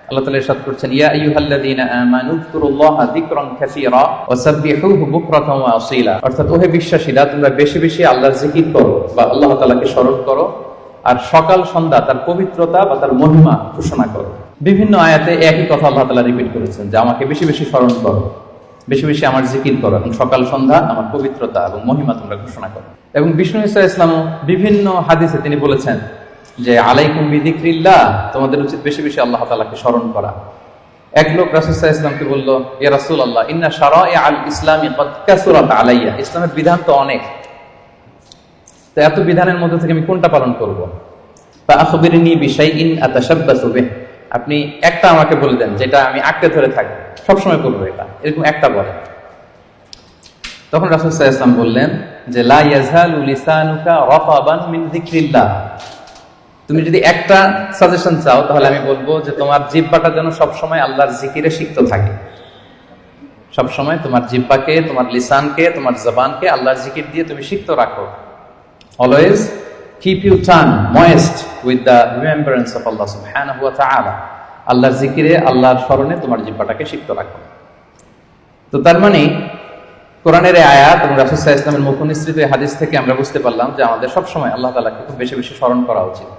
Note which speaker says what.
Speaker 1: আল্লাহ তাআলা ইরশাদ করছেন, ইয়া আইয়ুহাল্লাযীনা আমানু যকুরুল্লাহা যিকরান কাসীরা ওয়া সাব্বিহুহু বুকরাতান ওয়া আসীলা। অর্থাৎ ওহে বিশ্বাসীরা, তোমরা বেশি বেশি আল্লাহর জিকির করো বা আল্লাহ তাআলাকে স্মরণ করো, আর সকাল সন্ধ্যা তার পবিত্রতা বা তার মহিমা ঘোষণা করো। বিভিন্ন আয়াতে একই কথা আল্লাহ তাআলা রিপিট করেছেন যে আমাকে বেশি বেশি স্মরণ করো, বেশি বেশি আমার জিকির করো, এবং সকাল সন্ধ্যা আমার পবিত্রতা এবং মহিমা তোমরা ঘোষণা করো। এবং বিষ্ণু ঈসা ইসলামও বিভিন্ন হাদিসে তিনি বলেছেন যে আলাইকুম বিযিকরিল্লাহ, তোমাদের উচিত বেশি বেশি আল্লাহ তাআলাকে স্মরণ করা। এক লোক রাসূল সাল্লাল্লাহু আলাইহি ওয়াসাল্লামকে বলল, ইয়া রাসূলুল্লাহ, ইন্না শারাইআল ইসলামি ক্বাদ কাসুরাত আলাইয়া, ইসলামের বিধান তো অনেক, তো এত বিধানের মধ্যে থেকে আমি কোনটা পালন করব? ফা আখবিরনি বিশাইইন আতাশাব্বাসু বিহি, আপনি একটা আমাকে বলে দেন যেটা আমি আঁকড়ে ধরে থাকবো, সবসময় করবো, এটা এরকম একটা বলেন। তখন রাসূল সাল্লাল্লাহু আলাইহি ওয়াসাল্লাম বললেন যে লা ইয়াজালু লিসানুকা রাতাবান মিন যিকরিল্লাহ, তুমি যদি একটা সাজেশন চাও তাহলে আমি বলবো যে তোমার জিহ্বাটা যেন সবসময় আল্লাহর জিকিরে সিক্ত থাকে। সবসময় তোমার জিহ্বাকে, তোমার লিসানকে, তোমার জবানকে আল্লাহর জিকির দিয়ে তুমি সিক্ত রাখো। Always keep your tongue moist with the remembrance of Allah subhanahu wa ta'ala, আল্লাহর জিকিরে, আল্লাহর স্মরণে তোমার জিহ্বাটাকে সিক্ত রাখো। তো তার মানে কোরআনের এই আয়াত এবং রাসূল সাল্লাল্লাহু আলাইহি ওয়াসাল্লামের মুখ নিঃসৃত হাদিস থেকে আমরা বুঝতে পারলাম যে আমাদের সবসময় আল্লাহ তাআলাকে খুব বেশি বেশি স্মরণ করা উচিত।